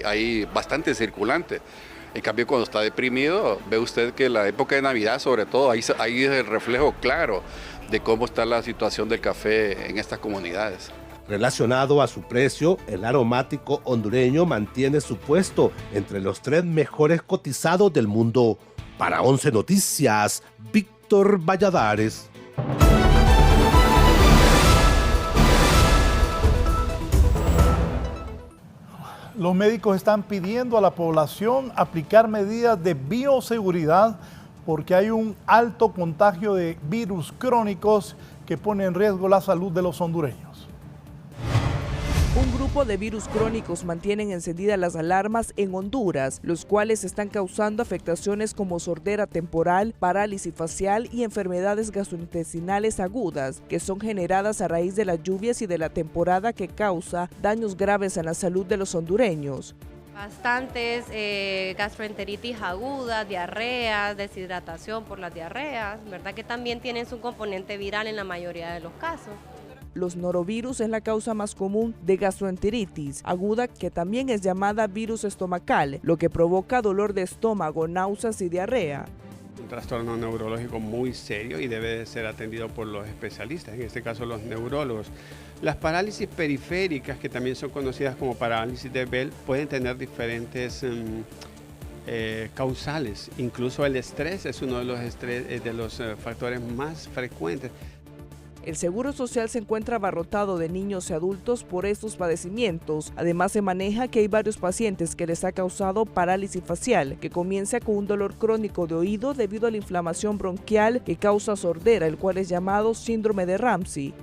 Speaker 7: hay bastante circulante. En cambio, cuando está deprimido, ve usted que la época de Navidad, sobre todo, ahí es el reflejo claro de cómo está la situación del café en estas comunidades.
Speaker 10: Relacionado a su precio, el aromático hondureño mantiene su puesto entre los 3 mejores cotizados del mundo. Para 11 Noticias, Víctor Valladares.
Speaker 4: Los médicos están pidiendo a la población aplicar medidas de bioseguridad porque hay un alto contagio de virus crónicos que pone en riesgo la salud de los hondureños.
Speaker 9: Un grupo de virus crónicos mantienen encendidas las alarmas en Honduras, los cuales están causando afectaciones como sordera temporal, parálisis facial y enfermedades gastrointestinales agudas, que son generadas a raíz de las lluvias y de la temporada que causa daños graves en la salud de los hondureños.
Speaker 11: Bastantes gastroenteritis aguda, diarreas, deshidratación por las diarreas, ¿verdad? Que también tienen su componente viral en la mayoría de los casos.
Speaker 9: Los norovirus es la causa más común de gastroenteritis aguda, que también es llamada virus estomacal, lo que provoca dolor de estómago, náuseas y diarrea.
Speaker 12: Un trastorno neurológico muy serio y debe ser atendido por los especialistas, en este caso los neurólogos. Las parálisis periféricas, que también son conocidas como parálisis de Bell, pueden tener diferentes causales. Incluso el estrés es uno de los factores más frecuentes.
Speaker 9: El Seguro Social se encuentra abarrotado de niños y adultos por estos padecimientos. Además, se maneja que hay varios pacientes que les ha causado parálisis facial, que comienza con un dolor crónico de oído debido a la inflamación bronquial que causa sordera, el cual es llamado síndrome de Ramsay.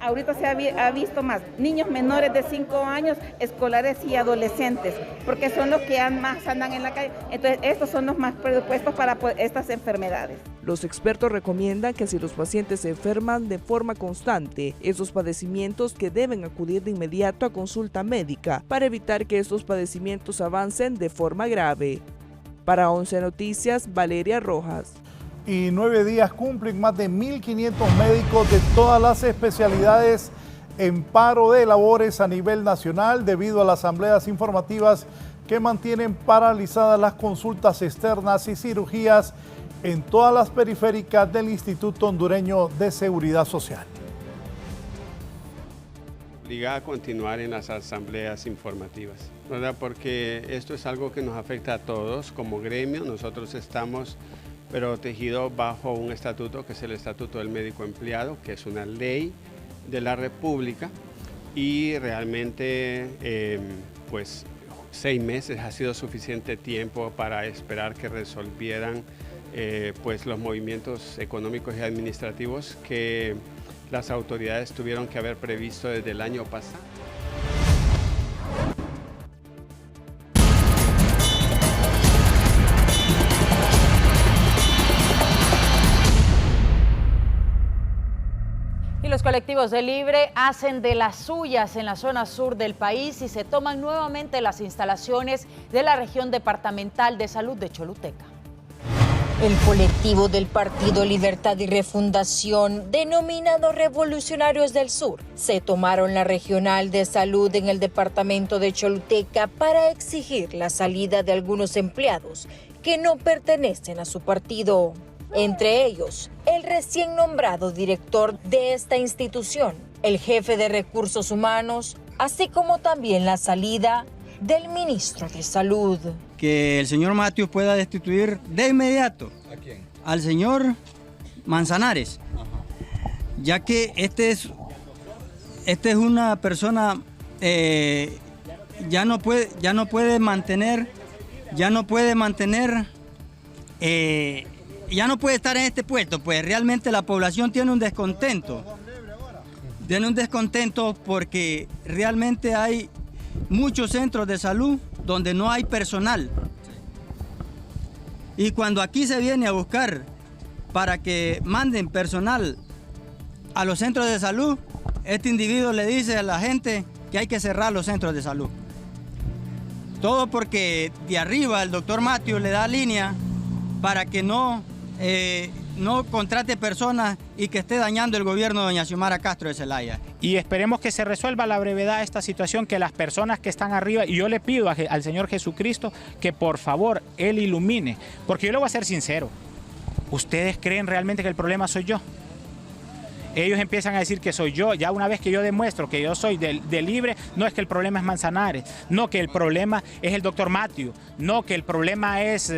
Speaker 14: Ahorita se ha visto más niños menores de 5 años, escolares y adolescentes, porque son los que más andan en la calle. Entonces, estos son los más predispuestos para estas enfermedades.
Speaker 9: Los expertos recomiendan que si los pacientes se enferman de forma constante, esos padecimientos, que deben acudir de inmediato a consulta médica para evitar que estos padecimientos avancen de forma grave. Para 11 Noticias, Valeria Rojas.
Speaker 4: Y 9 días cumplen más de 1.500 médicos de todas las especialidades en paro de labores a nivel nacional debido a las asambleas informativas que mantienen paralizadas las consultas externas y cirugías en todas las periféricas del Instituto Hondureño de Seguridad Social.
Speaker 12: Obligada a continuar en las asambleas informativas, ¿verdad? Porque esto es algo que nos afecta a todos como gremio. Nosotros estamos protegidos bajo un estatuto que es el Estatuto del Médico Empleado, que es una ley de la República, y realmente pues 6 meses ha sido suficiente tiempo para esperar que resolvieran pues los movimientos económicos y administrativos que las autoridades tuvieron que haber previsto desde el año pasado.
Speaker 5: Los colectivos de Libre hacen de las suyas en la zona sur del país y se toman nuevamente las instalaciones de la región departamental de salud de Choluteca.
Speaker 27: El colectivo del Partido Libertad y Refundación, denominado Revolucionarios del Sur, se tomaron la regional de salud en el departamento de Choluteca para exigir la salida de algunos empleados que no pertenecen a su partido. Entre ellos, el recién nombrado director de esta institución, el jefe de recursos humanos, así como también la salida del ministro de Salud.
Speaker 8: Que el señor Matius pueda destituir de inmediato.
Speaker 13: ¿A quién?
Speaker 8: Al señor Manzanares.
Speaker 13: Ajá.
Speaker 8: Ya que este es una persona ya no puede estar en este puesto, pues realmente la población tiene un descontento porque realmente hay muchos centros de salud donde no hay personal. Y cuando aquí se viene a buscar para que manden personal a los centros de salud, este individuo le dice a la gente que hay que cerrar los centros de salud. Todo porque de arriba el doctor Matius le da línea para que no contrate personas y que esté dañando el gobierno de doña Xiomara Castro de Zelaya.
Speaker 15: Y esperemos que se resuelva a la brevedad esta situación, que las personas que están arriba, y yo le pido al Señor Jesucristo que por favor Él ilumine, porque yo le voy a ser sincero, ¿ustedes creen realmente que el problema soy yo? Ellos empiezan a decir que soy yo, ya una vez que yo demuestro que yo soy de libre, no es que el problema es Manzanares, no que el problema es el doctor Matius, no que el problema es,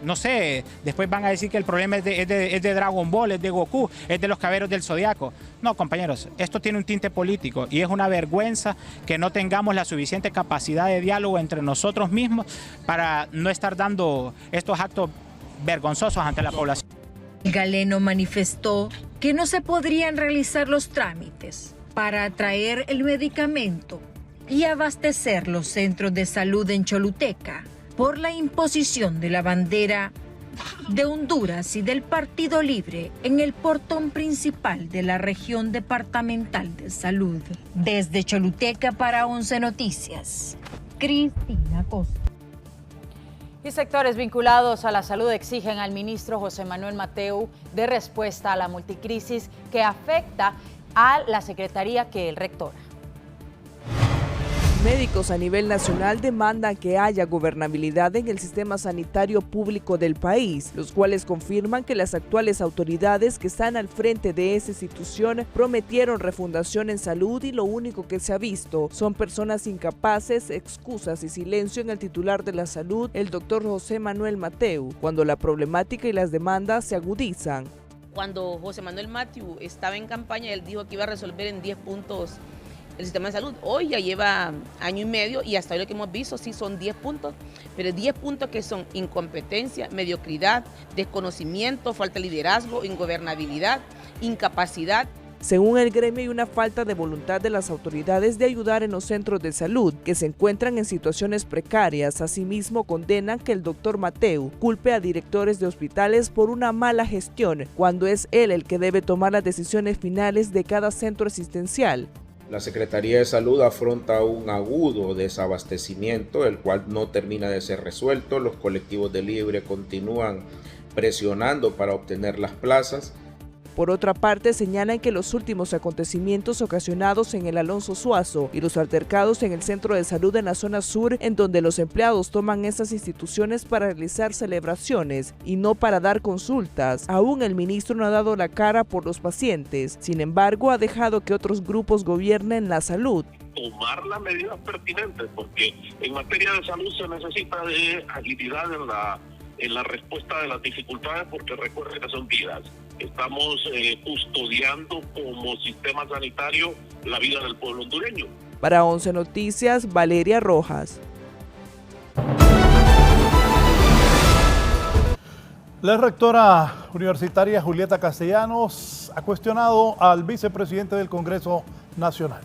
Speaker 15: no sé, después van a decir que el problema es de Dragon Ball, es de Goku, es de los Caballeros del Zodiaco. No, compañeros, esto tiene un tinte político y es una vergüenza que no tengamos la suficiente capacidad de diálogo entre nosotros mismos para no estar dando estos actos vergonzosos ante la población.
Speaker 27: Galeno manifestó que no se podrían realizar los trámites para traer el medicamento y abastecer los centros de salud en Choluteca por la imposición de la bandera de Honduras y del Partido Libre en el portón principal de la región departamental de salud. Desde Choluteca para 11 Noticias, Cristina Costa.
Speaker 5: Y sectores vinculados a la salud exigen al ministro José Manuel Mateu de respuesta a la multicrisis que afecta a la secretaría que él rectora.
Speaker 9: Médicos a nivel nacional demandan que haya gobernabilidad en el sistema sanitario público del país, los cuales confirman que las actuales autoridades que están al frente de esa institución prometieron refundación en salud y lo único que se ha visto son personas incapaces, excusas y silencio en el titular de la salud, el doctor José Manuel Mateu, cuando la problemática y las demandas se agudizan.
Speaker 16: Cuando José Manuel Mateu estaba en campaña, él dijo que iba a resolver en 10 puntos el sistema de salud. Hoy ya lleva año y medio y hasta hoy lo que hemos visto sí son 10 puntos, pero 10 puntos que son incompetencia, mediocridad, desconocimiento, falta de liderazgo, ingobernabilidad, incapacidad.
Speaker 9: Según el gremio, hay una falta de voluntad de las autoridades de ayudar en los centros de salud, que se encuentran en situaciones precarias. Asimismo, condenan que el doctor Mateu culpe a directores de hospitales por una mala gestión, cuando es él el que debe tomar las decisiones finales de cada centro asistencial.
Speaker 17: La Secretaría de Salud afronta un agudo desabastecimiento, el cual no termina de ser resuelto. Los colectivos de Libre continúan presionando para obtener las plazas.
Speaker 9: Por otra parte, señalan que los últimos acontecimientos ocasionados en el Alonso Suazo y los altercados en el centro de salud en la zona sur, en donde los empleados toman esas instituciones para realizar celebraciones y no para dar consultas. Aún el ministro no ha dado la cara por los pacientes. Sin embargo, ha dejado que otros grupos gobiernen la salud.
Speaker 18: Tomar las medidas pertinentes, porque en materia de salud se necesita de agilidad en la respuesta de las dificultades, porque recuerden que son vidas. Estamos custodiando como sistema sanitario la vida del pueblo hondureño.
Speaker 9: Para 11 Noticias, Valeria Rojas.
Speaker 4: La rectora universitaria Julieta Castellanos ha cuestionado al vicepresidente del Congreso Nacional.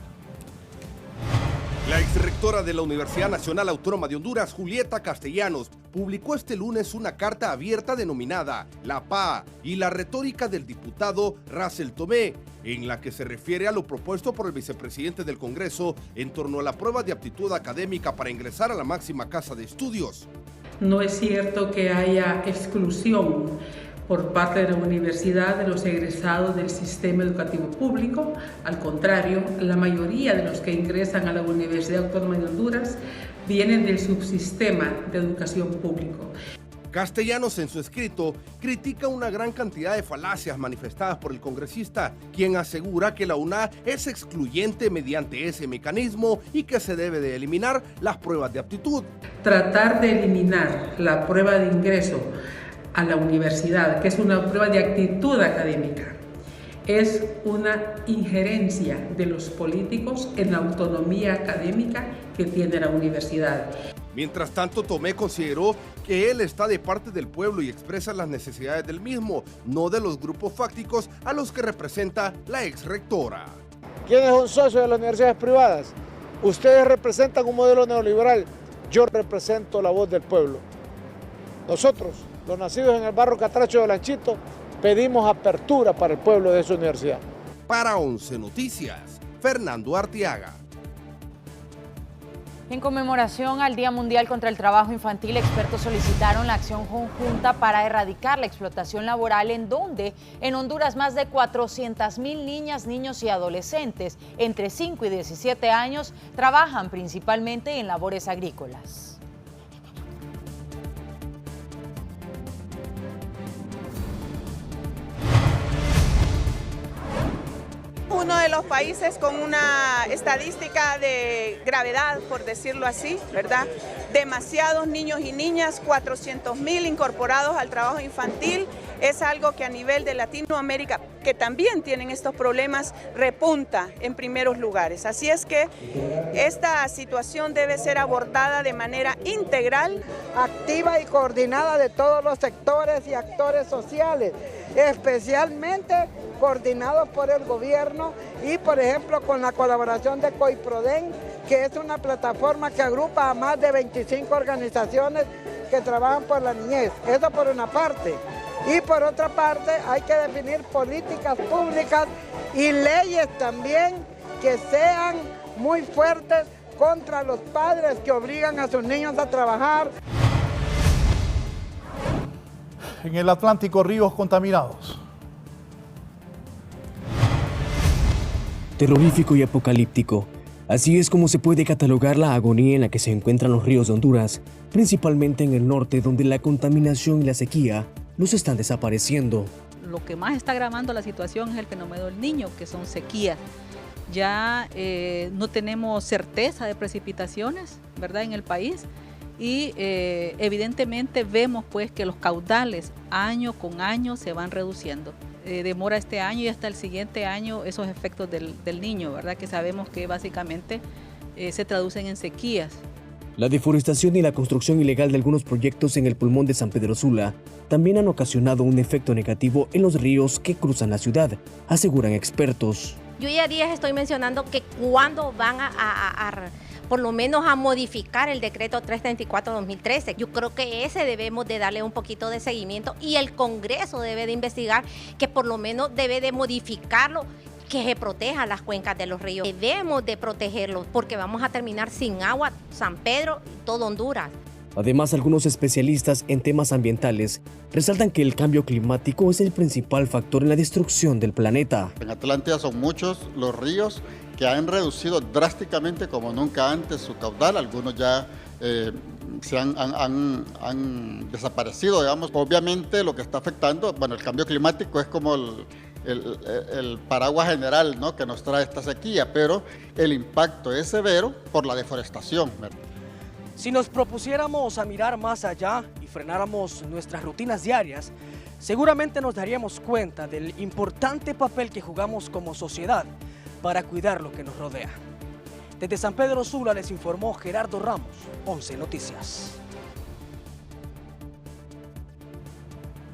Speaker 20: La exrectora de la Universidad Nacional Autónoma de Honduras, Julieta Castellanos, publicó este lunes una carta abierta denominada La PA y la retórica del diputado Russell Tomé, en la que se refiere a lo propuesto por el vicepresidente del Congreso en torno a la prueba de aptitud académica para ingresar a la máxima casa de estudios.
Speaker 28: No es cierto que haya exclusión por parte de la universidad de los egresados del sistema educativo público. Al contrario, la mayoría de los que ingresan a la Universidad Autónoma de Honduras vienen del subsistema de educación público.
Speaker 20: Castellanos en su escrito critica una gran cantidad de falacias manifestadas por el congresista, quien asegura que la UNA es excluyente mediante ese mecanismo y que se debe de eliminar las pruebas de aptitud.
Speaker 28: Tratar de eliminar la prueba de ingreso a la universidad, que es una prueba de actitud académica, es una injerencia de los políticos en la autonomía académica que tiene la universidad.
Speaker 20: Mientras tanto, Tomé consideró que él está de parte del pueblo y expresa las necesidades del mismo, no de los grupos fácticos a los que representa la ex rectora.
Speaker 1: ¿Quién es un socio de las universidades privadas? Ustedes representan un modelo neoliberal, yo represento la voz del pueblo. Nosotros, los nacidos en el barrio Catracho de Lanchito, pedimos apertura para el pueblo de esa universidad.
Speaker 20: Para 11 Noticias, Fernando Arteaga.
Speaker 5: En conmemoración al Día Mundial contra el Trabajo Infantil, expertos solicitaron la acción conjunta para erradicar la explotación laboral, en donde en Honduras más de 400,000 niñas, niños y adolescentes entre 5 y 17 años trabajan principalmente en labores agrícolas.
Speaker 2: Uno de los países con una estadística de gravedad, por decirlo así, ¿verdad? Demasiados niños y niñas, 400,000 incorporados al trabajo infantil. Es algo que a nivel de Latinoamérica, que también tienen estos problemas, repunta en primeros lugares. Así es que esta situación debe ser abordada de manera integral,
Speaker 1: activa y coordinada de todos los sectores y actores sociales, especialmente coordinados por el gobierno y, por ejemplo, con la colaboración de COIPRODEN, que es una plataforma que agrupa a más de 25 organizaciones que trabajan por la niñez. Eso por una parte. Y por otra parte, hay que definir políticas públicas y leyes también que sean muy fuertes contra los padres que obligan a sus niños a trabajar.
Speaker 4: En el Atlántico, ríos contaminados.
Speaker 3: Terrorífico y apocalíptico. Así es como se puede catalogar la agonía en la que se encuentran los ríos de Honduras, principalmente en el norte, donde la contaminación y la sequía los están desapareciendo.
Speaker 13: Lo que más está agravando la situación es el fenómeno del Niño, que son sequías. Ya no tenemos certeza de precipitaciones, ¿verdad?, en el país, y evidentemente vemos pues que los caudales año con año se van reduciendo. Demora este año y hasta el siguiente año esos efectos del Niño, ¿verdad?, que sabemos que básicamente se traducen en sequías.
Speaker 3: La deforestación y la construcción ilegal de algunos proyectos en el pulmón de San Pedro Sula también han ocasionado un efecto negativo en los ríos que cruzan la ciudad, aseguran expertos.
Speaker 25: Yo ya días estoy mencionando que cuando van por lo menos a modificar el decreto 334-2013. Yo creo que ese debemos de darle un poquito de seguimiento y el Congreso debe de investigar que por lo menos debe de modificarlo, que se protejan las cuencas de los ríos. Debemos de protegerlos porque vamos a terminar sin agua San Pedro y todo Honduras.
Speaker 3: Además, algunos especialistas en temas ambientales resaltan que el cambio climático es el principal factor en la destrucción del planeta.
Speaker 19: En Atlántida son muchos los ríos que han reducido drásticamente como nunca antes su caudal. Algunos ya se han desaparecido, digamos. Obviamente lo que está afectando, bueno, el cambio climático es como el paraguas general, ¿no?, que nos trae esta sequía, pero el impacto es severo por la deforestación, ¿verdad?
Speaker 21: Si nos propusiéramos a mirar más allá y frenáramos nuestras rutinas diarias, seguramente nos daríamos cuenta del importante papel que jugamos como sociedad para cuidar lo que nos rodea. Desde San Pedro Sula les informó Gerardo Ramos, 11 Noticias.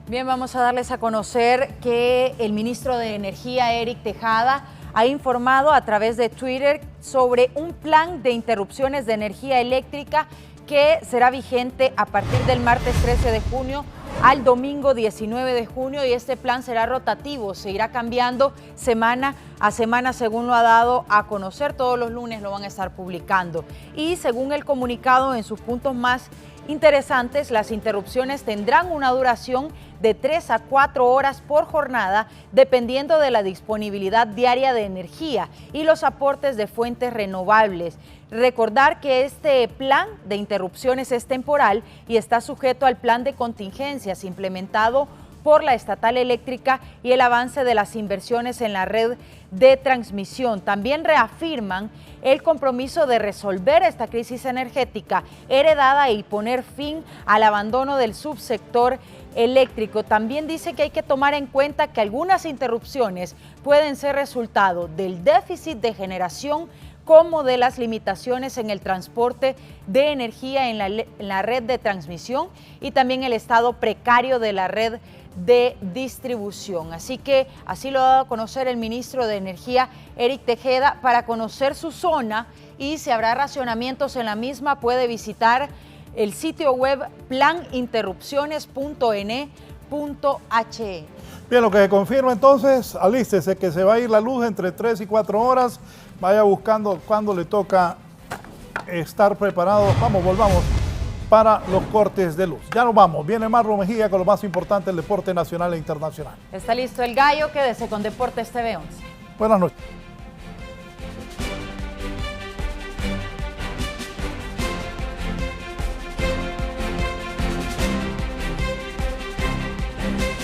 Speaker 5: Bien, vamos a darles a conocer que el ministro de Energía, Eric Tejada, ha informado a través de Twitter sobre un plan de interrupciones de energía eléctrica que será vigente a partir del martes 13 de junio al domingo 19 de junio, y este plan será rotativo, se irá cambiando semana a semana según lo ha dado a conocer. Todos los lunes lo van a estar publicando. Y según el comunicado, en sus puntos más interesantes, las interrupciones tendrán una duración de 3 a 4 horas por jornada, dependiendo de la disponibilidad diaria de energía y los aportes de fuentes renovables. Recordar que este plan de interrupciones es temporal y está sujeto al plan de contingencias implementado por la estatal eléctrica y el avance de las inversiones en la red de transmisión. También reafirman el compromiso de resolver esta crisis energética heredada y poner fin al abandono del subsector eléctrico. También dice que hay que tomar en cuenta que algunas interrupciones pueden ser resultado del déficit de generación como de las limitaciones en el transporte de energía en la red de transmisión y también el estado precario de la red de distribución. Así que así lo ha dado a conocer el ministro de Energía, Eric Tejeda. Para conocer su zona y si habrá racionamientos en la misma, puede visitar el sitio web planinterrupciones.ne.he.
Speaker 4: Bien, lo que se confirma entonces, alístese que se va a ir la luz entre 3 y 4 horas. Vaya buscando cuando le toca estar preparado. Vamos, volvamos para los cortes de luz. Ya nos vamos. Viene Marlo Mejía con lo más importante del deporte nacional e internacional.
Speaker 5: Está listo el gallo, quédese con Deportes TV 11.
Speaker 4: Buenas noches.